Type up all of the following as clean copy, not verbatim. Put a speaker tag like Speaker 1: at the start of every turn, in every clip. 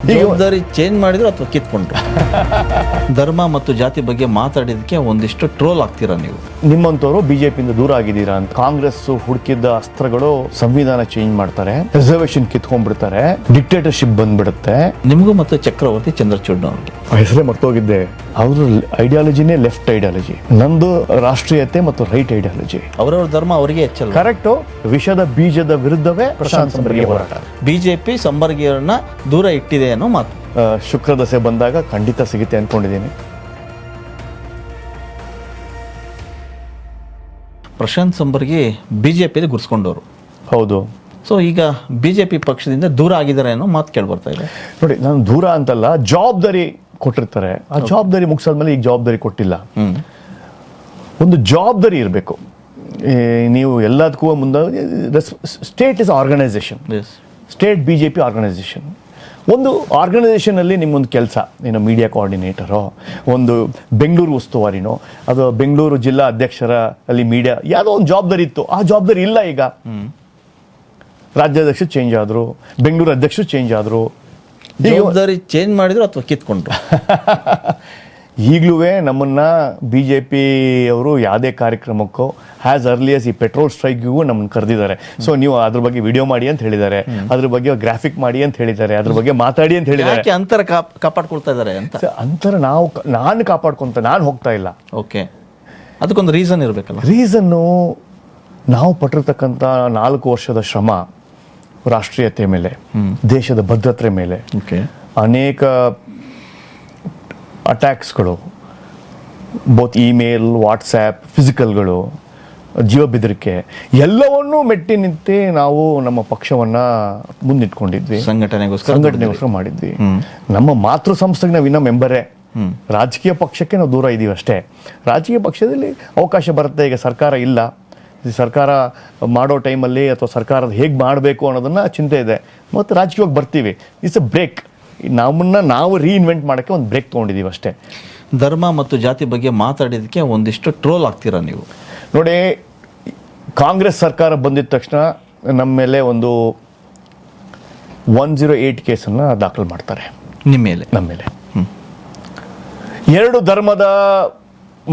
Speaker 1: ಜವಾಬ್ದಾರಿ ಚೇಂಜ್ ಮಾಡಿದ್ರು ಅಥವಾ ಕಿತ್ಕೊಂಡ್ರು? ಧರ್ಮ ಮತ್ತು ಜಾತಿ ಬಗ್ಗೆ ಮಾತಾಡಿದಕ್ಕೆ ಒಂದಿಷ್ಟು ಟ್ರೋಲ್ ಆಗ್ತೀರಾ ನೀವು.
Speaker 2: ನಿಮ್ಮಂತವರು ಬಿಜೆಪಿಯಿಂದ ದೂರ ಆಗಿದ್ದೀರಾ ಅಂತ. ಕಾಂಗ್ರೆಸ್ ಹುಡುಕಿದ್ದ ಅಸ್ತ್ರಗಳು ಸಂವಿಧಾನ ಚೇಂಜ್ ಮಾಡ್ತಾರೆ, ರಿಸರ್ವೇಶನ್ ಕಿತ್ಕೊಂಡ್ಬಿಡ್ತಾರೆ, ಡಿಕ್ಟೇಟರ್ಶಿಪ್ ಬಂದ್ಬಿಡುತ್ತೆ.
Speaker 1: ನಿಮಗೂ ಮತ್ತು ಚಕ್ರವರ್ತಿ ಚಂದ್ರಚೂಡ್ ಅವ್ರಿಗೆ
Speaker 2: ಹೆಸರೇ ಮರ್ತೋಗಿದ್ದೆ. ಅವ್ರ ಐಡಿಯಾಲಜಿನೇ ಲೆಫ್ಟ್ ಐಡಿಯಾಲಜಿ, ನಂದು ರಾಷ್ಟ್ರೀಯತೆ ಮತ್ತು ರೈಟ್ ಐಡಿಯಾಲಜಿ.
Speaker 1: ಅವರವ್ರ ಧರ್ಮ ಅವರಿಗೆ ಹೆಚ್ಚಲ್ಲ.
Speaker 2: ಕರೆಕ್ಟು. ವಿಷದ ಬೀಜದ ವಿರುದ್ಧವೇ ಪ್ರಶಾಂತ್ ಸಂಬರ್ಗಿ ಹೋರಾಟ.
Speaker 1: ಬಿಜೆಪಿ ಸಂಬರ್ಗಿಯರನ್ನ ದೂರ ಇಟ್ಟಿದೆ ಅನ್ನೋ ಮಾತು.
Speaker 2: ಶುಕ್ರ ದಶೆ ಬಂದಾಗ ಖಂಡಿತ ಸಿಗುತ್ತೆ ಅನ್ಕೊಂಡಿದ್ದೀನಿ.
Speaker 1: ಪ್ರಶಾಂತ್ ಸಂಬರ್ಗಿ ಬಿಜೆಪಿಯಲ್ಲಿ ಗುರ್ಸ್ಕೊಂಡವರು.
Speaker 2: ಹೌದು.
Speaker 1: ಸೊ ಈಗ ಬಿಜೆಪಿ ಪಕ್ಷದಿಂದ ದೂರ ಆಗಿದ್ದಾರೆ ಅನ್ನೋ ಮಾತು ಕೇಳಿ ಬರ್ತಾ ಇದೆ.
Speaker 2: ನೋಡಿ, ನಾನು ದೂರ ಅಂತಲ್ಲ, ಜವಾಬ್ದಾರಿ ಕೊಟ್ಟಿರ್ತಾರೆ. ಆ ಜವಾಬ್ದಾರಿ ಮುಗಿಸಾದ್ಮೇಲೆ ಈಗ ಜವಾಬ್ದಾರಿ ಕೊಟ್ಟಿಲ್ಲ. ಒಂದು ಜವಾಬ್ದಾರಿ ಇರಬೇಕು. ನೀವು ಎಲ್ಲದಕ್ಕೂ ಮುಂದೆ state is organisation. State BJP organisation. ಒಂದು ಆರ್ಗನೈಸೇಷನಲ್ಲಿ ನಿಮ್ಮೊಂದು ಕೆಲಸ, ಏನು ಮೀಡಿಯಾ ಕೋಆರ್ಡಿನೇಟರೋ, ಒಂದು ಬೆಂಗಳೂರು ಉಸ್ತುವಾರಿನೋ, ಅದು ಬೆಂಗಳೂರು ಜಿಲ್ಲಾ ಅಧ್ಯಕ್ಷರ ಅಲ್ಲಿ ಮೀಡಿಯಾ ಯಾವುದೋ ಒಂದು ಜವಾಬ್ದಾರಿ ಇತ್ತು. ಆ ಜವಾಬ್ದಾರಿ ಇಲ್ಲ. ಈಗ ರಾಜ್ಯಾಧ್ಯಕ್ಷರು ಚೇಂಜ್ ಆದರು, ಬೆಂಗಳೂರು ಅಧ್ಯಕ್ಷರು ಚೇಂಜ್ ಆದರು.
Speaker 1: ಜವಾಬ್ದಾರಿ ಚೇಂಜ್ ಮಾಡಿದ್ರು ಅಥವಾ ಕಿತ್ಕೊಂಡ್ರು?
Speaker 2: ಈಗಲೂ ನಮ್ಮನ್ನ ಬಿಜೆಪಿ ಅವರು ಯಾವುದೇ ಕಾರ್ಯಕ್ರಮಕ್ಕೂ ಹ್ಯಾಸ್ ಅರ್ಲಿಯಸ್ ಈ ಪೆಟ್ರೋಲ್ ಸ್ಟ್ರೈಕ್ಗೂ ನಮ್ಮನ್ನು ಕರೆದಿದ್ದಾರೆ. ಸೊ ನೀವು ಅದ್ರ ಬಗ್ಗೆ ವಿಡಿಯೋ ಮಾಡಿ ಅಂತ ಹೇಳಿದ್ದಾರೆ, ಅದ್ರ ಬಗ್ಗೆ ಗ್ರಾಫಿಕ್ ಮಾಡಿ ಅಂತ ಹೇಳಿದ್ದಾರೆ, ಅದ್ರ ಬಗ್ಗೆ ಮಾತಾಡಿ ಅಂತ ಹೇಳಿದ್ದಾರೆ.
Speaker 1: ಅಂತರ ಕಾಪಾಡ್ಕೊಳ್ತಾ ಇದ್ದಾರೆ ಅಂತ.
Speaker 2: ಅಂತರ ನಾನು ಕಾಪಾಡ್ಕೊಂತ ನಾನು ಹೋಗ್ತಾ ಇಲ್ಲ.
Speaker 1: ಓಕೆ, ಅದಕ್ಕೊಂದು ರೀಸನ್ ಇರಬೇಕಲ್ಲ.
Speaker 2: ರೀಸನ್ನು ನಾವು ಪಟ್ಟಿರ್ತಕ್ಕಂಥ 4 ವರ್ಷದ ಶ್ರಮ, ರಾಷ್ಟ್ರೀಯತೆ ಮೇಲೆ, ದೇಶದ ಭದ್ರತೆ ಮೇಲೆ, ಅನೇಕ ಅಟ್ಯಾಕ್ಸ್ಗಳು, ಬೋತ್ ಇಮೇಲ್, ವಾಟ್ಸ್ಆ್ಯಪ್, ಫಿಸಿಕಲ್ಗಳು, ಜೀವ ಬೆದರಿಕೆ, ಎಲ್ಲವನ್ನೂ ಮೆಟ್ಟಿ ನಿಂತು ನಾವು ನಮ್ಮ ಪಕ್ಷವನ್ನು ಮುಂದಿಟ್ಕೊಂಡಿದ್ವಿ. ಸಂಘಟನೆಗೋಸ್ಕರ ಮಾಡಿದ್ವಿ. ನಮ್ಮ ಮಾತೃ ಸಂಸ್ಥೆಗೆ ನಾವು ಇನ್ನೂ ಮೆಂಬರೇ. ರಾಜಕೀಯ ಪಕ್ಷಕ್ಕೆ ನಾವು ದೂರ ಇದ್ದೀವಿ ಅಷ್ಟೇ. ರಾಜಕೀಯ ಪಕ್ಷದಲ್ಲಿ ಅವಕಾಶ ಬರುತ್ತೆ. ಈಗ ಸರ್ಕಾರ ಇಲ್ಲ, ಸರ್ಕಾರ ಮಾಡೋ ಟೈಮಲ್ಲಿ ಅಥವಾ ಸರ್ಕಾರದ ಹೇಗೆ ಮಾಡಬೇಕು ಅನ್ನೋದನ್ನು ಚಿಂತೆ ಇದೆ. ಮತ್ತು ರಾಜಕೀಯವಾಗಿ ಬರ್ತೀವಿ. It's a break. ನಮ್ಮನ್ನು ನಾವು ರೀಇನ್ವೆಂಟ್ ಮಾಡೋಕ್ಕೆ ಒಂದು ಬ್ರೇಕ್ ತೊಗೊಂಡಿದ್ದೀವಿ ಅಷ್ಟೇ.
Speaker 1: ಧರ್ಮ ಮತ್ತು ಜಾತಿ ಬಗ್ಗೆ ಮಾತಾಡಿದಕ್ಕೆ ಒಂದಿಷ್ಟು ಟ್ರೋಲ್ ಆಗ್ತೀರಾ ನೀವು.
Speaker 2: ನೋಡಿ, ಕಾಂಗ್ರೆಸ್ ಸರ್ಕಾರ ಬಂದಿದ ತಕ್ಷಣ ನಮ್ಮ ಮೇಲೆ ಒಂದು 108 ಕೇಸನ್ನು ದಾಖಲು ಮಾಡ್ತಾರೆ.
Speaker 1: ನಿಮ್ಮ ಮೇಲೆ?
Speaker 2: ನಮ್ಮ ಮೇಲೆ. 2 ಧರ್ಮದ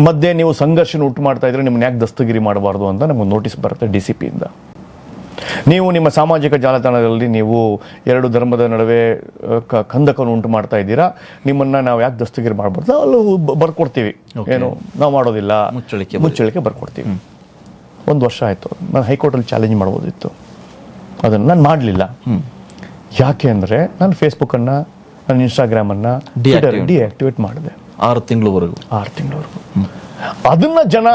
Speaker 2: ಮಧ್ಯೆ ನೀವು ಸಂಘರ್ಷನ ಉಂಟು ಮಾಡ್ತಾ ಇದ್ರೆ ನಿಮ್ಮನ್ನ ಯಾಕೆ ದಸ್ತಗಿರಿ ಮಾಡಬಾರ್ದು ಅಂತ ನಮಗೆ ನೋಟಿಸ್ ಬರುತ್ತೆ DCPಯಿಂದ. ನೀವು ನಿಮ್ಮ ಸಾಮಾಜಿಕ ಜಾಲತಾಣದಲ್ಲಿ ನೀವು 2 ಧರ್ಮದ ನಡುವೆ ಕಂದಕವನ್ನು ಉಂಟು ಮಾಡ್ತಾ ಇದ್ದೀರಾ, ನಿಮ್ಮನ್ನು ನಾವು ಯಾಕೆ ದಸ್ತಗಿರಿ ಮಾಡಬಾರ್ದು ಅಲ್ಲೂ ಬರ್ಕೊಡ್ತೀವಿ. ಏನು ನಾವು ಮಾಡೋದಿಲ್ಲ, ಮುಚ್ಚಳಿಕೆ ಬರ್ಕೊಡ್ತೀವಿ. 1 ವರ್ಷ ಆಯಿತು. ನಾನು ಹೈಕೋರ್ಟಲ್ಲಿ ಚಾಲೆಂಜ್ ಮಾಡ್ಬೋದಿತ್ತು, ಅದನ್ನು ನಾನು ಮಾಡಲಿಲ್ಲ. ಯಾಕೆ ಅಂದರೆ ನಾನು ಫೇಸ್ಬುಕ್ಕನ್ನು, ನನ್ನ ಇನ್ಸ್ಟಾಗ್ರಾಮನ್ನು ಡಿಆಕ್ಟಿವೇಟ್ ಮಾಡಿದೆ
Speaker 1: 6 ತಿಂಗಳವರೆಗೂ.
Speaker 2: ಅದನ್ನ ಜನ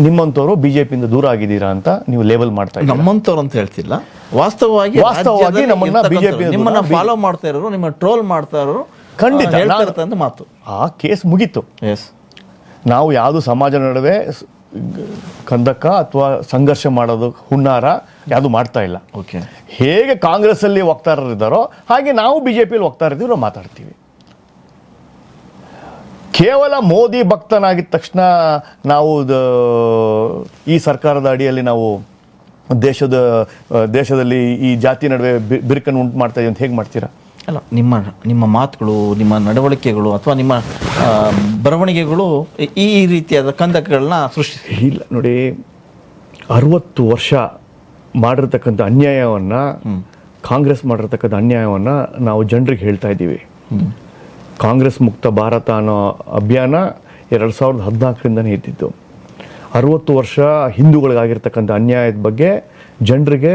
Speaker 2: ನಿಮ್ಮಂತವರು ಬಿಜೆಪಿಯಿಂದ ದೂರ ಆಗಿದ್ದೀರಾ ಅಂತ ನೀವು ಲೇಬಲ್ ಮಾಡ್ತಾ ಇದ್ದೀರಾ.
Speaker 1: ನಮ್ಮಂತವ್ರು ಅಂತ ಹೇಳ್ತಿಲ್ಲ, ವಾಸ್ತವವಾಗಿ
Speaker 2: ನಮ್ಮನ್ನ ಬಿಜೆಪಿ
Speaker 1: ನಿಮ್ಮನ್ನ ಫಾಲೋ ಮಾಡ್ತಾ ಇರೋರು, ನಿಮ್ಮ ಟ್ರೋಲ್ ಮಾಡ್ತಾ ಇರೋರು
Speaker 2: ಖಂಡಿತ
Speaker 1: ಅಂತ ಮಾತು.
Speaker 2: ಆ ಕೇಸ್ ಮುಗೀತು. ನಾವು ಯಾವುದು ಸಮಾಜ ನಡುವೆ ಕಂದಕ ಅಥವಾ ಸಂಘರ್ಷ ಮಾಡೋದು, ಹುನ್ನಾರ ಯಾವುದು ಮಾಡ್ತಾ ಇಲ್ಲ. ಹೇಗೆ ಕಾಂಗ್ರೆಸ್ ಅಲ್ಲಿ ವಕ್ತಾರರಿದ್ದಾರೋ ಹಾಗೆ ನಾವು ಬಿಜೆಪಿಯಲ್ಲಿ ವಕ್ತಾರಿದ್ದೀವಿ, ನಾವು ಮಾತಾಡ್ತೀವಿ. ಕೇವಲ ಮೋದಿ ಭಕ್ತನಾಗಿದ್ದ ತಕ್ಷಣ ನಾವು ಈ ಸರ್ಕಾರದ ಅಡಿಯಲ್ಲಿ ನಾವು ದೇಶದಲ್ಲಿ ಈ ಜಾತಿ ನಡುವೆ ಬಿರುಕನ್ನು ಉಂಟು ಮಾಡ್ತಾ ಇದೀವಿ ಅಂತ ಹೇಗೆ ಮಾಡ್ತೀರಾ?
Speaker 1: ಅಲ್ಲ, ನಿಮ್ಮ ಮಾತುಗಳು, ನಿಮ್ಮ ನಡವಳಿಕೆಗಳು ಅಥವಾ ನಿಮ್ಮ ಬರವಣಿಗೆಗಳು ಈ ರೀತಿಯಾದ ಕಂದಕಗಳನ್ನ ಸೃಷ್ಟಿಸಿ
Speaker 2: ಇಲ್ಲ. ನೋಡಿ, 60 ವರ್ಷ ಮಾಡಿರ್ತಕ್ಕಂಥ ಅನ್ಯಾಯವನ್ನು, ಕಾಂಗ್ರೆಸ್ ಮಾಡಿರ್ತಕ್ಕಂಥ ಅನ್ಯಾಯವನ್ನು ನಾವು ಜನರಿಗೆ ಹೇಳ್ತಾ ಇದ್ದೀವಿ. ಕಾಂಗ್ರೆಸ್ ಮುಕ್ತ ಭಾರತ ಅನ್ನೋ ಅಭಿಯಾನ 2014ರಿಂದನೇ ಇದ್ದಿದ್ದು. 60 ವರ್ಷ ಹಿಂದೂಗಳಿಗಾಗಿರ್ತಕ್ಕಂಥ ಅನ್ಯಾಯದ ಬಗ್ಗೆ ಜನರಿಗೆ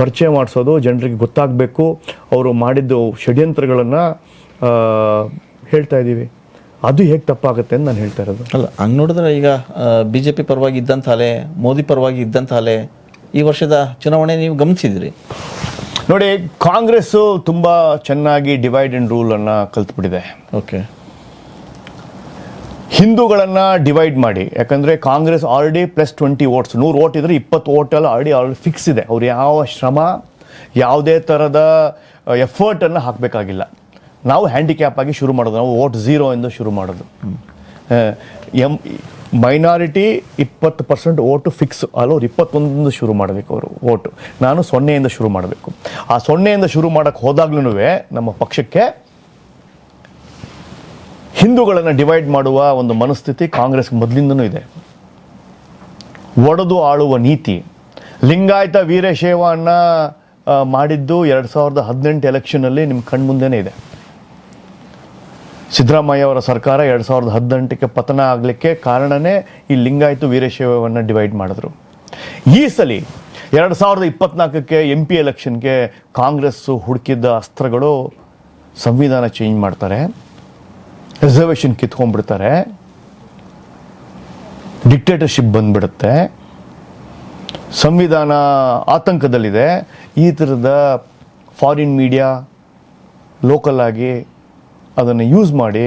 Speaker 2: ಪರಿಚಯ ಮಾಡಿಸೋದು, ಜನರಿಗೆ ಗೊತ್ತಾಗಬೇಕು, ಅವರು ಮಾಡಿದ್ದು ಷಡ್ಯಂತ್ರಗಳನ್ನು ಹೇಳ್ತಾ ಇದ್ದೀವಿ. ಅದು ಹೇಗೆ ತಪ್ಪಾಗುತ್ತೆ ಅಂತ ನಾನು ಹೇಳ್ತಾ ಇರೋದು.
Speaker 1: ಅಲ್ಲ, ಹಂಗೆ ನೋಡಿದ್ರೆ ಈಗ BJP ಪರವಾಗಿ ಇದ್ದಂಥ ಅಲೆ, ಮೋದಿ ಪರವಾಗಿ ಇದ್ದಂಥ ಅಲೆ, ಈ ವರ್ಷದ ಚುನಾವಣೆ ನೀವು ಗಮನಿಸಿದ್ರಿ.
Speaker 2: ನೋಡಿ, ಕಾಂಗ್ರೆಸ್ಸು ತುಂಬ ಚೆನ್ನಾಗಿ ಡಿವೈಡ್ ಆ್ಯಂಡ್ ರೂಲನ್ನು ಕಲ್ತ್ಬಿಟ್ಟಿದೆ. ಹಿಂದೂಗಳನ್ನು ಡಿವೈಡ್ ಮಾಡಿ, ಯಾಕಂದರೆ ಕಾಂಗ್ರೆಸ್ ಆಲ್ರೆಡಿ +20 ವೋಟ್ಸ್, 100 ವೋಟ್ ಇದ್ರೆ 20 ವೋಟೆಲ್ಲ ಆಲ್ರೆಡಿ ಫಿಕ್ಸ್ ಇದೆ. ಅವ್ರು ಯಾವ ಶ್ರಮ, ಯಾವುದೇ ಥರದ ಎಫರ್ಟನ್ನು ಹಾಕಬೇಕಾಗಿಲ್ಲ. ನಾವು ಹ್ಯಾಂಡಿಕ್ಯಾಪ್ ಆಗಿ ಶುರು ಮಾಡೋದು, ನಾವು ವೋಟ್ 0 ಇಂದ ಶುರು ಮಾಡೋದು. ಮೈನಾರಿಟಿ 20% ಓಟು ಫಿಕ್ಸ್, ಅಲ್ಲವ್ರು 21 ಶುರು ಮಾಡಬೇಕು ಅವರು ಓಟು. ನಾನು 0 ಶುರು ಮಾಡಬೇಕು. ಆ 0 ಶುರು ಮಾಡೋಕ್ಕೆ ಹೋದಾಗ್ಲೂ ನಮ್ಮ ಪಕ್ಷಕ್ಕೆ ಹಿಂದೂಗಳನ್ನು ಡಿವೈಡ್ ಮಾಡುವ ಒಂದು ಮನಸ್ಥಿತಿ ಕಾಂಗ್ರೆಸ್ ಮೊದಲಿಂದನೂ ಇದೆ. ಒಡೆದು ಆಳುವ ನೀತಿ. ಲಿಂಗಾಯತ ವೀರಶೈವನ್ನ ಮಾಡಿದ್ದು 2018 ಎಲೆಕ್ಷನಲ್ಲಿ ನಿಮ್ಮ ಕಣ್ಮುಂದೆನೇ ಇದೆ. ಸಿದ್ದರಾಮಯ್ಯ ಅವರ ಸರ್ಕಾರ 2018ಕ್ಕೆ ಪತನ ಆಗಲಿಕ್ಕೆ ಕಾರಣನೇ ಈ ಲಿಂಗಾಯತ ವೀರಶೈವವನ್ನು ಡಿವೈಡ್ ಮಾಡಿದ್ರು. ಈ ಸಲ 2024ಕ್ಕೆ MP ಎಲೆಕ್ಷನ್ಗೆ ಕಾಂಗ್ರೆಸ್ಸು ಹುಡುಕಿದ್ದ ಅಸ್ತ್ರಗಳು ಸಂವಿಧಾನ ಚೇಂಜ್ ಮಾಡ್ತಾರೆ, ರಿಸರ್ವೇಷನ್ ಕಿತ್ಕೊಂಡ್ಬಿಡ್ತಾರೆ, ಡಿಕ್ಟೇಟರ್ಶಿಪ್ ಬಂದ್ಬಿಡುತ್ತೆ, ಸಂವಿಧಾನ ಆತಂಕದಲ್ಲಿದೆ. ಈ ಥರದ ಫಾರಿನ್ ಮೀಡಿಯಾ ಲೋಕಲ್ ಆಗಿ ಅದನ್ನು ಯೂಸ್ ಮಾಡಿ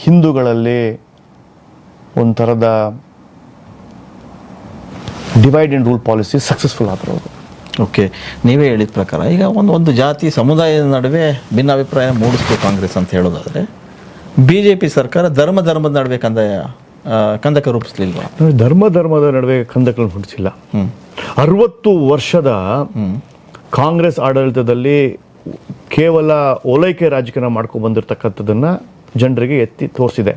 Speaker 2: ಹಿಂದೂಗಳಲ್ಲಿ ಒಂದು ಥರದ divide and rule policy successful ಆದರು.
Speaker 1: ಓಕೆ, ನೀವೇ ಹೇಳಿದ ಪ್ರಕಾರ ಈಗ ಒಂದು ಜಾತಿ ಸಮುದಾಯದ ನಡುವೆ ಭಿನ್ನಾಭಿಪ್ರಾಯ ಮೂಡಿಸ್ತು ಕಾಂಗ್ರೆಸ್ ಅಂತ ಹೇಳೋದಾದರೆ, BJP ಸರ್ಕಾರ ಧರ್ಮದ ನಡುವೆ ಕಂದಕ ರೂಪಿಸ್ಲಿಲ್ವಾ?
Speaker 2: ಧರ್ಮದ ನಡುವೆ ಕಂದಕಗಳನ್ನು ಹುಟ್ಟಿಸಿಲ್ಲ. 60 ವರ್ಷದ ಕಾಂಗ್ರೆಸ್ ಆಡಳಿತದಲ್ಲಿ ಕೇವಲ ಓಲೈಕೆ ರಾಜಕೀಯ ಮಾಡ್ಕೊಂಡು ಬಂದಿರತಕ್ಕಂಥದ್ದನ್ನು ಜನರಿಗೆ ಎತ್ತಿ ತೋರಿಸಿದೆ.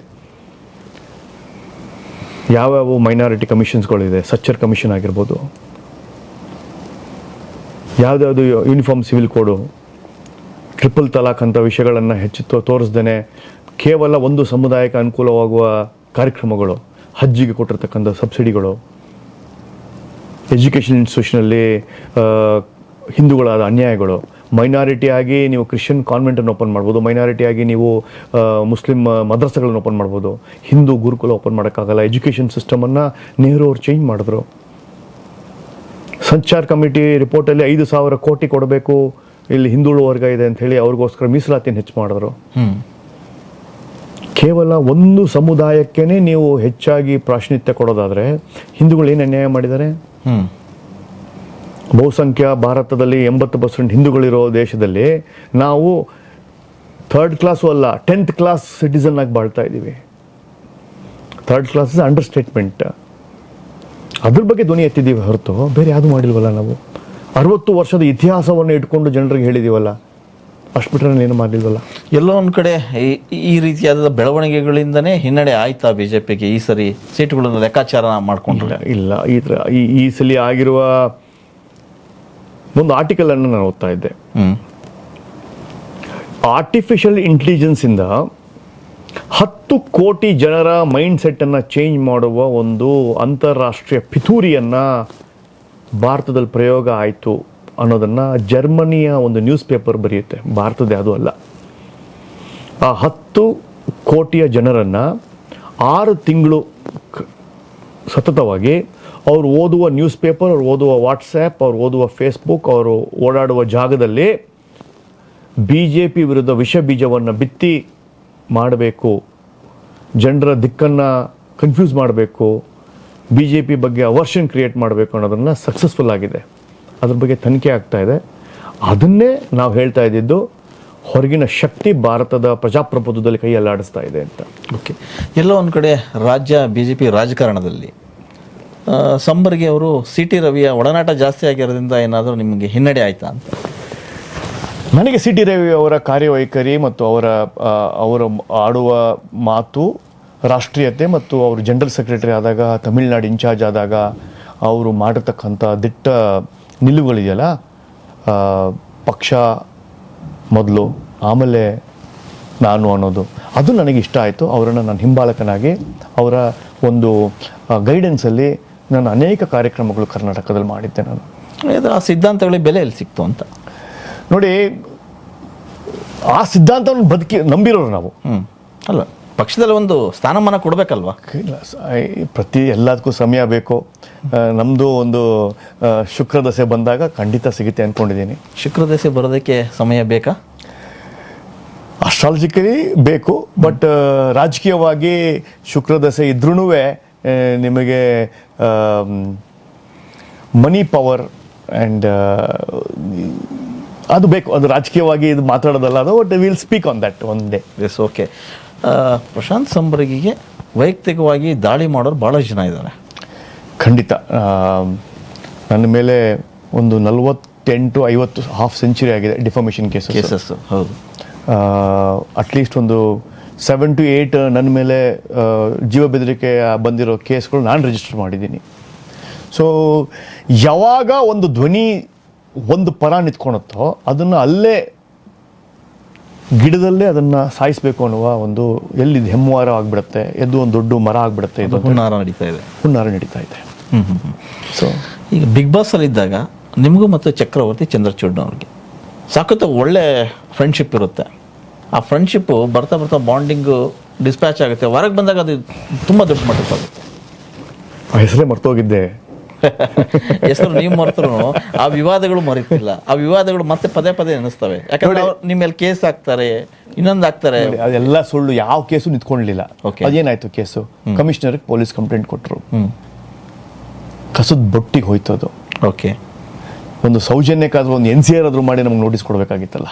Speaker 2: ಯಾವ್ಯಾವ ಮೈನಾರಿಟಿ ಕಮಿಷನ್ಸ್ಗಳಿದೆ, ಸಚ್ಚರ್ ಕಮಿಷನ್ ಆಗಿರ್ಬೋದು, ಯಾವುದ್ಯಾವುದು ಯೂನಿಫಾರ್ಮ್ ಸಿವಿಲ್ ಕೋಡು, ಟ್ರಿಪಲ್ ತಲಾಕ್ ಅಂತ ವಿಷಯಗಳನ್ನು ಹೆಚ್ಚು ತೋರಿಸ್ದೇನೆ ಕೇವಲ ಒಂದು ಸಮುದಾಯಕ್ಕೆ ಅನುಕೂಲವಾಗುವ ಕಾರ್ಯಕ್ರಮಗಳು, ಹಜ್ಜಿಗೆ ಕೊಟ್ಟಿರ್ತಕ್ಕಂಥ ಸಬ್ಸಿಡಿಗಳು, ಎಜುಕೇಷನ್ ಇನ್ಸ್ಟಿಟ್ಯೂಷನಲ್ಲಿ ಹಿಂದೂಗಳಾದ ಅನ್ಯಾಯಗಳು, ಮೈನಾರಿಟಿ ಆಗಿ ನೀವು ಕ್ರಿಶ್ಚಿಯನ್ ಕಾನ್ವೆಂಟನ್ನು ಓಪನ್ ಮಾಡ್ಬೋದು, ಮೈನಾರಿಟಿ ಆಗಿ ನೀವು ಮುಸ್ಲಿಂ ಮದ್ರಸಗಳನ್ನು ಓಪನ್ ಮಾಡ್ಬೋದು, ಹಿಂದೂ ಗುರುಕುಲ ಓಪನ್ ಮಾಡೋಕ್ಕಾಗಲ್ಲ. ಎಜುಕೇಷನ್ ಸಿಸ್ಟಮನ್ನು ನೆಹರು ಅವರು ಚೇಂಜ್ ಮಾಡಿದ್ರು. ಸಂಚಾರ್ ಕಮಿಟಿ ರಿಪೋರ್ಟಲ್ಲಿ 5,000 ಕೋಟಿ ಕೊಡಬೇಕು, ಇಲ್ಲಿ ಹಿಂದುಳಿದ ವರ್ಗ ಇದೆ ಅಂತ ಹೇಳಿ ಅವ್ರಿಗೋಸ್ಕರ ಮೀಸಲಾತಿಯನ್ನು ಹೆಚ್ಚು ಮಾಡಿದ್ರು. ಕೇವಲ ಒಂದು ಸಮುದಾಯಕ್ಕೇ ನೀವು ಹೆಚ್ಚಾಗಿ ಪ್ರಾಶಸ್ತ್ಯ ಕೊಡೋದಾದರೆ ಹಿಂದೂಗಳು ಏನು ಅನ್ಯಾಯ ಮಾಡಿದ್ದಾರೆ? ಬಹುಸಂಖ್ಯಾ ಭಾರತದಲ್ಲಿ 80% ಹಿಂದೂಗಳಿರೋ ದೇಶದಲ್ಲಿ ನಾವು 3rd ಕ್ಲಾಸು ಅಲ್ಲ 10th ಕ್ಲಾಸ್ ಸಿಟಿಸನ್ ಆಗಿ ಬಾಳ್ತಾ ಇದ್ದೀವಿ. 3rd class is under statement. ಅದ್ರ ಬಗ್ಗೆ ಧ್ವನಿ ಎತ್ತಿದ್ದೀವಿ ಹೊರತು ಬೇರೆ ಯಾವುದು ಮಾಡಿಲ್ವಲ್ಲ. ನಾವು 60 ವರ್ಷದ ಇತಿಹಾಸವನ್ನು ಇಟ್ಕೊಂಡು ಜನರಿಗೆ ಹೇಳಿದ್ದೀವಲ್ಲ, ಅಷ್ಟು ಬಿಟ್ಟರೆ ಏನು ಮಾಡಲಿಲ್ವಲ್ಲ.
Speaker 1: ಎಲ್ಲೋ ಒಂದು ಕಡೆ ಈ ರೀತಿಯಾದ ಬೆಳವಣಿಗೆಗಳಿಂದನೇ ಹಿನ್ನಡೆ ಆಯ್ತಾ BJPಗೆ ಈ ಸರಿ ಸೀಟುಗಳನ್ನು ಲೆಕ್ಕಾಚಾರ ಮಾಡ್ಕೊಂಡಿಲ್ಲ?
Speaker 2: ಇಲ್ಲ, ಈ ಸಲ ಆಗಿರುವ ಒಂದು ಆರ್ಟಿಕಲ್ ಅನ್ನು ನಾನು ಓದ್ತಾ ಇದ್ದೆ. ಆರ್ಟಿಫಿಷಿಯಲ್ ಇಂಟೆಲಿಜೆನ್ಸ್ ಇಂದ 10 ಕೋಟಿ ಜನರ ಮೈಂಡ್ ಸೆಟ್ ಅನ್ನ ಚೇಂಜ್ ಮಾಡುವ ಒಂದು ಅಂತಾರಾಷ್ಟ್ರೀಯ ಪಿತೂರಿಯನ್ನ ಭಾರತದಲ್ಲಿ ಪ್ರಯೋಗ ಆಯಿತು ಅನ್ನೋದನ್ನ ಜರ್ಮನಿಯ ಒಂದು ನ್ಯೂಸ್ ಪೇಪರ್ ಬರೆಯುತ್ತೆ, ಭಾರತದ ಯಾವುದೂ ಅಲ್ಲ. ಆ 10 ಕೋಟಿಯ ಜನರನ್ನ 6 ತಿಂಗಳು ಸತತವಾಗಿ ಅವರು ಓದುವ ನ್ಯೂಸ್ ಪೇಪರ್, ಅವ್ರು ಓದುವ ವಾಟ್ಸ್ಆ್ಯಪ್, ಅವ್ರು ಓದುವ ಫೇಸ್ಬುಕ್, ಅವರು ಓಡಾಡುವ ಜಾಗದಲ್ಲಿ BJP ವಿರುದ್ಧ ವಿಷ ಬೀಜವನ್ನು ಬಿತ್ತಿ ಮಾಡಬೇಕು, ಜನರ ದಿಕ್ಕನ್ನು ಕನ್ಫ್ಯೂಸ್ ಮಾಡಬೇಕು, BJP ಬಗ್ಗೆ ಅವರ್ಷನ್ ಕ್ರಿಯೇಟ್ ಮಾಡಬೇಕು ಅನ್ನೋದನ್ನು ಸಕ್ಸಸ್ಫುಲ್ ಆಗಿದೆ. ಅದ್ರ ಬಗ್ಗೆ ತನಿಖೆ ಆಗ್ತಾ ಇದೆ. ಅದನ್ನೇ ನಾವು ಹೇಳ್ತಾ ಇದ್ದಿದ್ದು, ಹೊರಗಿನ ಶಕ್ತಿ ಭಾರತದ ಪ್ರಜಾಪ್ರಭುತ್ವದಲ್ಲಿ ಕೈಯಲ್ಲಾಡಿಸ್ತಾ ಇದೆ ಅಂತ.
Speaker 1: ಓಕೆ, ಎಲ್ಲೋ ಒಂದು ಕಡೆ BJP ರಾಜಕಾರಣದಲ್ಲಿ ಸಂಬರ್ಗಿ ಅವರು CT ರವಿಯ ಒಡನಾಟ ಜಾಸ್ತಿ ಆಗಿರೋದ್ರಿಂದ ಏನಾದರೂ ನಿಮಗೆ ಹಿನ್ನಡೆ ಆಯ್ತಾ ಅಂತ?
Speaker 2: ನನಗೆ CT ರವಿ ಅವರ ಕಾರ್ಯವೈಖರಿ ಮತ್ತು ಅವರ ಆಡುವ ಮಾತು, ರಾಷ್ಟ್ರೀಯತೆ ಮತ್ತು ಅವರು ಜನರಲ್ ಸೆಕ್ರೆಟರಿ ಆದಾಗ, ತಮಿಳ್ನಾಡು ಇನ್ಚಾರ್ಜ್ ಆದಾಗ ಅವರು ಮಾಡಿರ್ತಕ್ಕಂಥ ದಿಟ್ಟ ನಿಲುವುಗಳಿದೆಯಲ್ಲ, ಪಕ್ಷ ಮೊದಲು ಆಮೇಲೆ ನಾನು ಅನ್ನೋದು, ಅದು ನನಗೆ ಇಷ್ಟ ಆಯಿತು. ಅವರನ್ನು ನಾನು ಹಿಂಬಾಲಕನಾಗಿ ಅವರ ಒಂದು ಗೈಡೆನ್ಸಲ್ಲಿ ನಾನು ಅನೇಕ ಕಾರ್ಯಕ್ರಮಗಳು ಕರ್ನಾಟಕದಲ್ಲಿ ಮಾಡಿದ್ದೆ. ನಾನು
Speaker 1: ಆ ಸಿದ್ಧಾಂತಗಳಿಗೆ ಬೆಲೆ ಎಲ್ಲಿ ಸಿಕ್ತು ಅಂತ
Speaker 2: ನೋಡಿ, ಆ ಸಿದ್ಧಾಂತವನ್ನು ನಂಬಿರೋರು ನಾವು.
Speaker 1: ಅಲ್ಲ, ಪಕ್ಷದಲ್ಲಿ ಒಂದು ಸ್ಥಾನಮಾನ ಕೊಡಬೇಕಲ್ವಾ?
Speaker 2: ಎಲ್ಲದಕ್ಕೂ ಸಮಯ ಬೇಕು. ನಮ್ಮದು ಒಂದು ಶುಕ್ರದಶೆ ಬಂದಾಗ ಖಂಡಿತ ಸಿಗುತ್ತೆ ಅಂದ್ಕೊಂಡಿದ್ದೀನಿ.
Speaker 1: ಶುಕ್ರದಶೆ ಬರೋದಕ್ಕೆ ಸಮಯ ಬೇಕಾ?
Speaker 2: ಅಸ್ಟ್ರಾಲಜಿಕಲಿ ಬೇಕು, ಬಟ್ ರಾಜಕೀಯವಾಗಿ ಶುಕ್ರದಶೆ ಇದ್ರೂ ನಿಮಗೆ ಮನಿ ಪವರ್ ಆ್ಯಂಡ್ ಅದು ಬೇಕು. ಅದು ರಾಜಕೀಯವಾಗಿ ಇದು ಮಾತಾಡೋದಲ್ಲ, ಅದು but will speak on that one day.
Speaker 1: Yes, okay. Prashanth ಸಂಬರ್ಗಿಗೆ ವೈಯಕ್ತಿಕವಾಗಿ ದಾಳಿ ಮಾಡೋರು ಭಾಳ ಜನ ಇದ್ದಾರೆ.
Speaker 2: ಖಂಡಿತ ನನ್ನ ಮೇಲೆ ಒಂದು 48-50 ಹಾಫ್ ಸೆಂಚುರಿ ಆಗಿದೆ ಡಿಫಾಮೇಷನ್ ಕೇಸಸ್.
Speaker 1: ಹೌದು.
Speaker 2: ಅಟ್ಲೀಸ್ಟ್ ಒಂದು 7 to 8 ನನ್ನ ಮೇಲೆ ಜೀವ ಬೆದರಿಕೆ ಬಂದಿರೋ ಕೇಸ್ಗಳು ನಾನು ರಿಜಿಸ್ಟರ್ ಮಾಡಿದ್ದೀನಿ. ಸೊ ಯಾವಾಗ ಒಂದು ಧ್ವನಿ ಒಂದು ಪರ ನಿಂತ್ಕೊಳುತ್ತೋ ಅದನ್ನು ಅಲ್ಲೇ ಗಿಡದಲ್ಲೇ ಅದನ್ನು ಸಾಯಿಸಬೇಕು ಅನ್ನುವ ಒಂದು ಎಲ್ಲಿದೆ ಹೆಮ್ಮುವಾರ ಆಗಿಬಿಡುತ್ತೆ, ಎದ್ದು ಒಂದು ದೊಡ್ಡ ಮರ ಆಗಿಬಿಡುತ್ತೆ. ಇದು
Speaker 1: ಹುನ್ನಾರ ನಡೀತಾ ಇದೆ.
Speaker 2: ಸೊ
Speaker 1: ಈಗ ಬಿಗ್ ಬಾಸಲ್ಲಿ ಇದ್ದಾಗ ನಿಮಗೂ ಮತ್ತು ಚಕ್ರವರ್ತಿ ಚಂದ್ರಚೂಡ್ನವ್ರಿಗೆ ಸಾಕತ್ತು ಒಳ್ಳೆ ಫ್ರೆಂಡ್ಶಿಪ್ ಇರುತ್ತೆ. ಆ ಫ್ರೆಂಡ್ಶಿಪ್ಪು ಬರ್ತಾ ಬರ್ತಾ ಬಾಂಡಿಂಗು ಡಿಸ್ಪ್ಯಾಚ್ ಆಗುತ್ತೆ, ಹೊರಗೆ ಬಂದಾಗ ಅದು ತುಂಬ ದೊಡ್ಡ ಮಟ್ಟಕ್ಕಾಗುತ್ತೆ.
Speaker 2: ಆ ಹೆಸರೇ ಮರ್ತೋಗಿದ್ದೆ.
Speaker 1: ಹೆಸರು ನೀವು ಮರ್ತರು ಆ ವಿವಾದಗಳು ಮರೀತಿಲ್ಲ. ಆ ವಿವಾದಗಳು ಮತ್ತೆ ಪದೇ ಪದೇ ನೆನೆಸ್ತವೆ. ಯಾಕಂದ್ರೆ ನಿಮ್ಮ ಮೇಲೆ ಕೇಸ್ ಹಾಕ್ತಾರೆ, ಇನ್ನೊಂದು ಹಾಕ್ತಾರೆ.
Speaker 2: ಅದೆಲ್ಲ ಸುಳ್ಳು. ಯಾವ ಕೇಸು ನಿಂತ್ಕೊಳ್ಳಲಿಲ್ಲ.
Speaker 1: Okay.
Speaker 2: ಅದೇನಾಯ್ತು ಕೇಸು? ಕಮಿಷನರ್ಗೆ ಪೊಲೀಸ್ ಕಂಪ್ಲೇಂಟ್ ಕೊಟ್ಟರು. ಕಸದ ಬೊಟ್ಟಿಗೆ ಹೋಯ್ತು ಅದು.
Speaker 1: ಓಕೆ,
Speaker 2: ಒಂದು ಸೌಜನ್ಯಕ್ಕಾದ್ರೂ ಒಂದು NCR ಆದ್ರೂ ಮಾಡಿ ನಮ್ಗೆ ನೋಟಿಸ್ ಕೊಡಬೇಕಾಗಿತ್ತಲ್ಲ,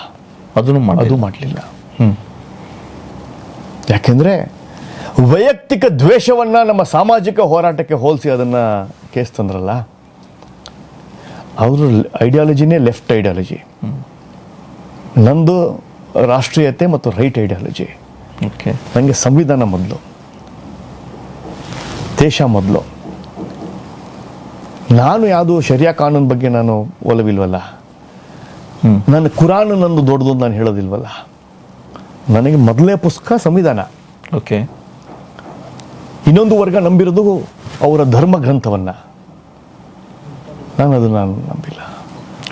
Speaker 2: ಅದು ಮಾಡಲಿಲ್ಲ. ಯಾಕೆಂದ್ರೆ ವೈಯಕ್ತಿಕ ದ್ವೇಷವನ್ನ ನಮ್ಮ ಸಾಮಾಜಿಕ ಹೋರಾಟಕ್ಕೆ ಹೋಲಿಸಿ ಅದನ್ನ ಕೇಸ್ ತಂದ್ರಲ್ಲ. ಅವ್ರ ಐಡಿಯಾಲಜಿನೇ ಲೆಫ್ಟ್ ಐಡಿಯಾಲಜಿ, ನಂದು ರಾಷ್ಟ್ರೀಯತೆ ಮತ್ತು ರೈಟ್ ಐಡಿಯಾಲಜಿ.
Speaker 1: ಓಕೆ,
Speaker 2: ನನಗೆ ಸಂವಿಧಾನ ಮೊದಲು, ದೇಶ ಮೊದಲು. ನಾನು ಯಾವುದು ಶರಿಯಾ ಕಾನೂನು ಬಗ್ಗೆ ನಾನು ಒಲವಿಲ್ವಲ್ಲ, ನನ್ನ ಕುರಾನ್ ನಂದು ದೊಡ್ಡದು ಅಂತ ನಾನು ಹೇಳೋದಿಲ್ವಲ್ಲ. ನನಗೆ ಮೊದಲನೇ ಪುಸ್ತಕ ಸಂವಿಧಾನ.
Speaker 1: ಓಕೆ,
Speaker 2: ಇನ್ನೊಂದು ವರ್ಗ ನಂಬಿರೋದು ಅವರ ಧರ್ಮ ಗ್ರಂಥವನ್ನ. ನಾನು ನಂಬಿಲ್ಲ.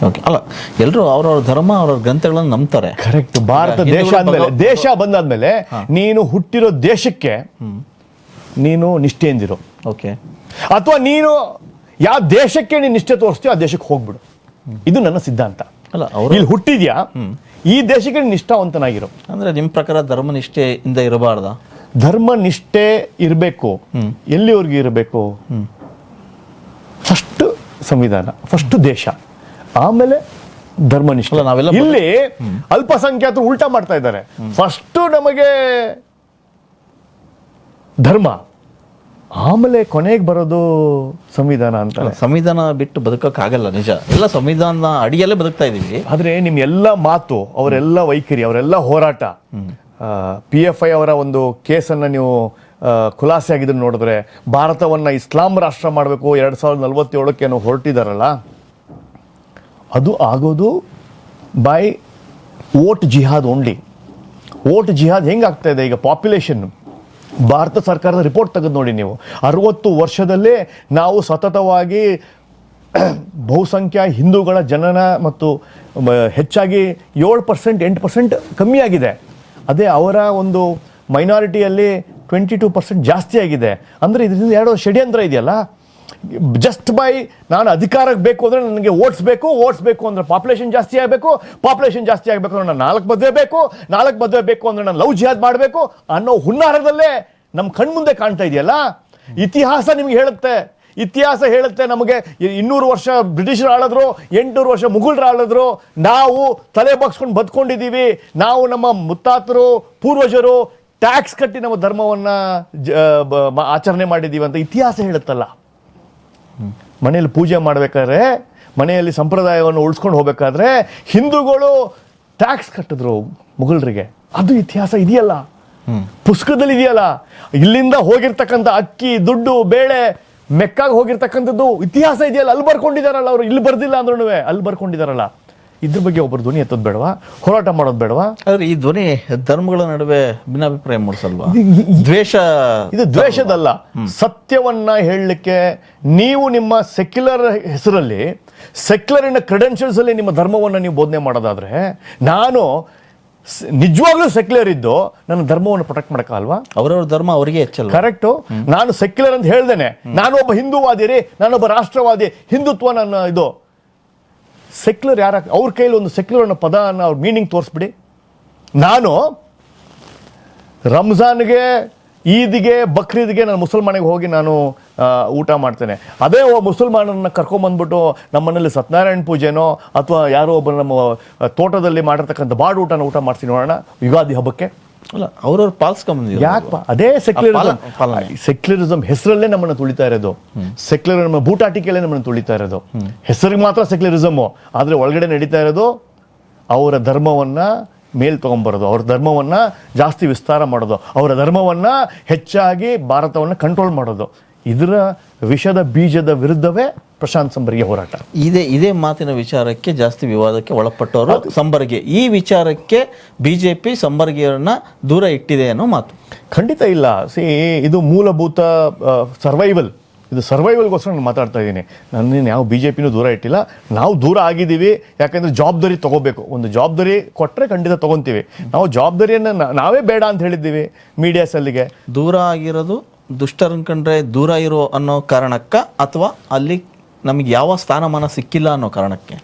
Speaker 1: ಓಕೆ, ಅಲ್ಲ ಎಲ್ಲರೂ ಅವ್ರವ್ರ ಧರ್ಮ ಅವ್ರವ್ರ ಗ್ರಂಥಗಳನ್ನು ನಂಬ್ತಾರೆ.
Speaker 2: ಕರೆಕ್ಟ್. ಭಾರತ ದೇಶ ಅಂದಮೇಲೆ, ದೇಶ ಬಂದಾದ್ಮೇಲೆ ನೀನು ಹುಟ್ಟಿರೋ ದೇಶಕ್ಕೆ ನೀನು ನಿಷ್ಠೆಯಿಂದಿರೋ.
Speaker 1: ಓಕೆ,
Speaker 2: ಅಥವಾ ನೀನು ಯಾವ ದೇಶಕ್ಕೆ ನೀನು ನಿಷ್ಠೆ ತೋರಿಸ್ತೀಯೋ ಆ ದೇಶಕ್ಕೆ ಹೋಗ್ಬಿಡು. ಇದು ನನ್ನ ಸಿದ್ಧಾಂತ.
Speaker 1: ಅಲ್ಲ ಅವರು
Speaker 2: ಇಲ್ಲಿ ಹುಟ್ಟಿದ್ಯಾ, ಈ ದೇಶಕ್ಕೆ ನೀನು ನಿಷ್ಠಾವಂತನಾಗಿರೋ.
Speaker 1: ಅಂದ್ರೆ ನಿಮ್ಮ ಪ್ರಕಾರ ಧರ್ಮನಿಷ್ಠೆಯಿಂದ ಇರಬಾರ್ದ?
Speaker 2: ಧರ್ಮ ನಿಷ್ಠೆ ಇರಬೇಕು. ಎಲ್ಲಿವರೆಗೂ ಇರಬೇಕು? ಫಸ್ಟ್ ಸಂವಿಧಾನ, ಫಸ್ಟ್ ದೇಶ, ಆಮೇಲೆ ಧರ್ಮನಿಷ್ಠೆ.
Speaker 1: ನಾವೆಲ್ಲ
Speaker 2: ಇಲ್ಲಿ ಅಲ್ಪಸಂಖ್ಯಾತರು ಉಲ್ಟಾ ಮಾಡ್ತಾ ಇದ್ದಾರೆ. ಫಸ್ಟ್ ನಮಗೆ ಧರ್ಮ, ಆಮೇಲೆ ಕೊನೆಗೆ ಬರೋದು ಸಂವಿಧಾನ ಅಂತ.
Speaker 1: ಸಂವಿಧಾನ ಬಿಟ್ಟು ಬದುಕಕ್ಕಾಗಲ್ಲ, ನಿಜ. ಎಲ್ಲ ಸಂವಿಧಾನ ಅಡಿಯಲ್ಲೇ ಬದುಕ್ತಾ ಇದೀವಿ.
Speaker 2: ಆದ್ರೆ ನಿಮ್ ಎಲ್ಲ ಮಾತು, ಅವರೆಲ್ಲ ವೈಖರಿ, ಅವರೆಲ್ಲ ಹೋರಾಟ, PFI ಅವರ ಒಂದು ಕೇಸನ್ನು ನೀವು ಖುಲಾಸೆ ಆಗಿದ್ದನ್ನು ನೋಡಿದ್ರೆ, ಭಾರತವನ್ನ ಇಸ್ಲಾಂ ರಾಷ್ಟ್ರ ಮಾಡಬೇಕು 2047ಕ್ಕೆ ಏನೋ ಹೊರಟಿದಾರಲ್ಲ, ಅದು ಆಗೋದು ಬೈ ವೋಟ್ ಜಿಹಾದ್ ಓನ್ಲಿ. ವೋಟ್ ಜಿಹಾದ್ ಹೆಂಗಾಗ್ತಾ ಇದೆ ಈಗ? ಪಾಪ್ಯುಲೇಷನ್, ಭಾರತ ಸರ್ಕಾರದ ರಿಪೋರ್ಟ್ ತೆಗೆದು ನೋಡಿ ನೀವು. 60 ವರ್ಷದಲ್ಲೇ ನಾವು ಸತತವಾಗಿ ಬಹುಸಂಖ್ಯಾ ಹಿಂದೂಗಳ ಜನನ ಮತ್ತು ಹೆಚ್ಚಾಗಿ 7%, 8% ಕಮ್ಮಿ ಆಗಿದೆ. ಅದೇ ಅವರ ಒಂದು ಮೈನಾರಿಟಿಯಲ್ಲಿ 22% ಜಾಸ್ತಿ ಆಗಿದೆ. ಅಂದರೆ ಇದರಿಂದ ಎರಡು ಷಡ್ಯಂತ್ರ ಇದೆಯಲ್ಲ. ಜಸ್ಟ್ ಬೈ ನಾನು ಅಧಿಕಾರಕ್ಕೆ ಬೇಕು ಅಂದರೆ ನನಗೆ ಓಟ್ಸ್ ಬೇಕು ಅಂದರೆ ಪಾಪ್ಯುಲೇಷನ್ ಜಾಸ್ತಿ ಆಗಬೇಕು, ಪಾಪ್ಯುಲೇಷನ್ ಜಾಸ್ತಿ ಆಗಬೇಕು ಅಂದರೆ ನಾನು 4 ಮದುವೆ ಬೇಕು, 4 ಮದುವೆ ಬೇಕು ಅಂದರೆ ನಾನು ಲವ್ ಜಿಹಾದ್ ಮಾಡಬೇಕು ಅನ್ನೋ ಹುನ್ನಾರದಲ್ಲೇ ನಮ್ಮ ಕಣ್ಮುಂದೆ ಕಾಣ್ತಾ ಇದೆಯಲ್ಲ. ಇತಿಹಾಸ ನಿಮ್ಗೆ ಹೇಳುತ್ತೆ, ಇತಿಹಾಸ ಹೇಳುತ್ತೆ ನಮಗೆ 200 ವರ್ಷ ಬ್ರಿಟಿಷರು ಆಳಿದ್ರು, 800 ವರ್ಷ ಮುಘಲರು ಆಳಿದ್ರು, ನಾವು ತಲೆ ಬಗ್ಸ್ಕೊಂಡು ಬದುಕೊಂಡಿದ್ದೀವಿ, ನಾವು ನಮ್ಮ ಮುತ್ತಾತರು ಪೂರ್ವಜರು ಟ್ಯಾಕ್ಸ್ ಕಟ್ಟಿ ನಮ್ಮ ಧರ್ಮವನ್ನ ಆಚರಣೆ ಮಾಡಿದ್ದೀವಿ ಅಂತ ಇತಿಹಾಸ ಹೇಳುತ್ತಲ್ಲ. ಮನೆಯಲ್ಲಿ ಪೂಜೆ ಮಾಡಬೇಕಾದ್ರೆ, ಮನೆಯಲ್ಲಿ ಸಂಪ್ರದಾಯವನ್ನು ಉಳಿಸ್ಕೊಂಡು ಹೋಗ್ಬೇಕಾದ್ರೆ ಹಿಂದೂಗಳು ಟ್ಯಾಕ್ಸ್ ಕಟ್ಟಿದ್ರು ಮುಘಲರಿಗೆ. ಅದು ಇತಿಹಾಸ ಇದೆಯಲ್ಲ, ಪುಸ್ತಕದಲ್ಲಿ ಇದೆಯಲ್ಲ. ಇಲ್ಲಿಂದ ಹೋಗಿರ್ತಕ್ಕಂಥ ಅಕ್ಕಿ, ದುಡ್ಡು, ಬೇಳೆ ಮೆಕ್ಕಾಗಿ ಹೋಗಿರ್ತಕ್ಕಂಥದ್ದು ಇತಿಹಾಸ ಇದೆಯಲ್ಲ, ಅಲ್ಲಿ ಬರ್ಕೊಂಡಿದಾರಲ್ಲ ಅವರು. ಇಲ್ಲಿ ಬರ್ದಿಲ್ಲ ಅಂದ್ರೂ ಅಲ್ಲಿ ಬರ್ಕೊಂಡಿದಾರಲ್ಲ. ಇದ್ರ ಬಗ್ಗೆ ಒಬ್ಬರು ಧ್ವನಿ ಎತ್ತೋದು ಬೇಡವಾ? ಹೋರಾಟ ಮಾಡೋದು ಬೇಡವಾ?
Speaker 1: ಆದ್ರೆ ಈ ಧ್ವನಿ ಧರ್ಮಗಳ ನಡುವೆ ಭಿನ್ನಾಭಿಪ್ರಾಯ ಮೂಡಿಸಲ್ವಾ? ದ್ವೇಷ,
Speaker 2: ಇದು ದ್ವೇಷದಲ್ಲ, ಸತ್ಯವನ್ನ ಹೇಳಲಿಕ್ಕೆ ನೀವು ನಿಮ್ಮ ಸೆಕ್ಯುಲರ್ ಹೆಸರಲ್ಲಿ, ಸೆಕ್ಯುಲರಿನ ಕ್ರೆಡೆನ್ಷಿಯಲ್ಸ್ ಅಲ್ಲಿ ನಿಮ್ಮ ಧರ್ಮವನ್ನು ನೀವು ಬೋಧನೆ ಮಾಡೋದಾದ್ರೆ, ನಾನು ನಿಜವಾಗ್ಲೂ ಸೆಕ್ಯುಲರ್ ಇದ್ದು ನನ್ನ ಧರ್ಮವನ್ನು ಪ್ರೊಟೆಕ್ಟ್ ಮಾಡಕ್ಕಾಗಲ್ವಾ?
Speaker 1: ಅವರವ್ರ ಧರ್ಮ ಅವರಿಗೆ ಹೆಚ್ಚಲ್ಲ.
Speaker 2: ಕರೆಕ್ಟು. ನಾನು ಸೆಕ್ಯುಲರ್ ಅಂತ ಹೇಳ್ದೇನೆ, ನಾನು ಒಬ್ಬ ಹಿಂದೂವಾದಿ ರೀ, ನಾನೊಬ್ಬ ರಾಷ್ಟ್ರವಾದಿ, ಹಿಂದುತ್ವ ನನ್ನ ಇದು. ಸೆಕ್ಯುಲರ್ ಯಾರ ಅವ್ರ ಕೈಲಿ ಒಂದು ಸೆಕ್ಯುಲರ್ ಅನ್ನೋ ಪದನ ಅವ್ರ ಮೀನಿಂಗ್ ತೋರಿಸ್ಬಿಡಿ. ನಾನು ರಂಜಾನ್ಗೆ, ಈದ್ಗೆ, ಬಕ್ರೀದ್ಗೆ ನಾನು ಮುಸಲ್ಮಾನಿಗೆ ಹೋಗಿ ನಾನು ಊಟ ಮಾಡ್ತೇನೆ. ಅದೇ ಮುಸಲ್ಮಾನನ್ನ ಕರ್ಕೊಂಬಂದ್ಬಿಟ್ಟು ನಮ್ಮನೇಲಿ ಸತ್ಯನಾರಾಯಣ ಪೂಜೆನೋ ಅಥವಾ ಯಾರೋ ಒಬ್ಬ ನಮ್ಮ ತೋಟದಲ್ಲಿ ಮಾಡಿರ್ತಕ್ಕಂಥ ಬಾಡು ಊಟ ಮಾಡ್ತೀನಿ ನೋಡೋಣ ಯುಗಾದಿ ಹಬ್ಬಕ್ಕೆ.
Speaker 1: ಅಲ್ಲ, ಅವ್ರವ್ರು ಪಾಲಿಸ್ಕೊಂಬಂದಿದ್ದಾರೆ.
Speaker 2: ಯಾಕಪ್ಪ? ಅದೇ ಸೆಕ್ಯುಲರಿಸಮ್. ಸೆಕ್ಯುಲರಿಸಮ್ ಹೆಸರಲ್ಲೇ ನಮ್ಮನ್ನು ತುಳಿತಾ ಇರೋದು. ಸೆಕ್ಯುಲರ್ ನಮ್ಮ ಬೂಟಾಟಿಕೆಯಲ್ಲೇ ನಮ್ಮನ್ನು ತುಳಿತಾ ಇರೋದು. ಹೆಸರಿಗೆ ಮಾತ್ರ ಸೆಕ್ಯುಲರಿಸಮ್, ಆದ್ರೆ ಒಳಗಡೆ ನಡೀತಾ ಇರೋದು ಅವರ ಧರ್ಮವನ್ನ ಮೇಲ್ ತೊಗೊಂಬರೋದು, ಅವ್ರ ಧರ್ಮವನ್ನು ಜಾಸ್ತಿ ವಿಸ್ತಾರ ಮಾಡೋದು, ಅವರ ಧರ್ಮವನ್ನು ಹೆಚ್ಚಾಗಿ ಭಾರತವನ್ನು ಕಂಟ್ರೋಲ್ ಮಾಡೋದು, ಇದರ ವಿಷದ ಬೀಜದ ವಿರುದ್ಧವೇ ಪ್ರಶಾಂತ್ ಸಂಬರ್ಗಿ ಹೋರಾಟ.
Speaker 1: ಇದೇ ಮಾತಿನ ವಿಚಾರಕ್ಕೆ ಜಾಸ್ತಿ ವಿವಾದಕ್ಕೆ ಒಳಪಟ್ಟವರು ಸಂಬರ್ಗಿ. ಈ ವಿಚಾರಕ್ಕೆ ಬಿಜೆಪಿ ಸಂಬರ್ಗಿಯರನ್ನ ದೂರ ಇಟ್ಟಿದೆ ಅನ್ನೋ ಮಾತು.
Speaker 2: ಖಂಡಿತ ಇಲ್ಲ. ಇದು ಮೂಲಭೂತ ಸರ್ವೈವಲ್, ಇದು ಸರ್ವೈವಲ್ಗೋಸ್ಕರ ನಾನು ಮಾತಾಡ್ತಾ ಇದ್ದೀನಿ. ನನ್ನೇನು ಯಾವ ಬಿ ಜೆ ಪಿನೂ ದೂರ ಇಟ್ಟಿಲ್ಲ. ನಾವು ದೂರ ಆಗಿದ್ದೀವಿ, ಯಾಕಂದರೆ ಜವಾಬ್ದಾರಿ ತೊಗೋಬೇಕು. ಒಂದು ಜವಾಬ್ದಾರಿ ಕೊಟ್ಟರೆ ಖಂಡಿತ ತೊಗೊತೀವಿ. ನಾವು ಜವಾಬ್ದಾರಿಯನ್ನು ನಾವೇ ಬೇಡ ಅಂತ ಹೇಳಿದ್ದೀವಿ ಮೀಡಿಯಾ ಸೆಲ್ಗೆ.
Speaker 1: ದೂರ ಆಗಿರೋದು ದುಷ್ಟರನ್ ಕಂಡ್ರೆ ದೂರ ಇರೋ ಅನ್ನೋ ಕಾರಣಕ್ಕ, ಅಥವಾ ಅಲ್ಲಿ ನಮಗೆ ಯಾವ ಸ್ಥಾನಮಾನ ಸಿಕ್ಕಿಲ್ಲ ಅನ್ನೋ ಕಾರಣಕ್ಕೆ?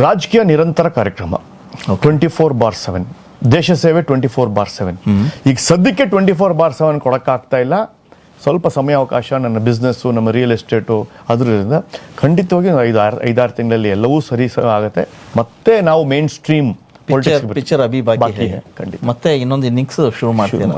Speaker 2: ರಾಜಕೀಯ ನಿರಂತರ ಕಾರ್ಯಕ್ರಮ 24/7, ದೇಶ ಸೇವೆ 24/7. ಈಗ ಸದ್ಯಕ್ಕೆ 24/7 ಕೊಡೋಕ್ಕಾಗ್ತಾ ಇಲ್ಲ. ಸ್ವಲ್ಪ ಸಮಯಾವಕಾಶ, ನನ್ನ ಬಿಸ್ನೆಸ್ಸು, ನಮ್ಮ ರಿಯಲ್ ಎಸ್ಟೇಟು, ಅದರಿಂದ ಖಂಡಿತವಾಗಿ 5-6 ತಿಂಗಳಲ್ಲಿ ಎಲ್ಲವೂ ಸರಿ ಆಗುತ್ತೆ. ಮತ್ತೆ ನಾವು ಮೇನ್ ಸ್ಟ್ರೀಮ್
Speaker 1: ಪಿಕ್ಚರ್ ಅಭಿ ಬಾಕಿ
Speaker 2: ಖಂಡಿತ
Speaker 1: ಮತ್ತೆ ಇನ್ನೊಂದು ಇನ್ನಿಂಗ್ಸ್ ಶುರು ಮಾಡ್ತೀವಿ.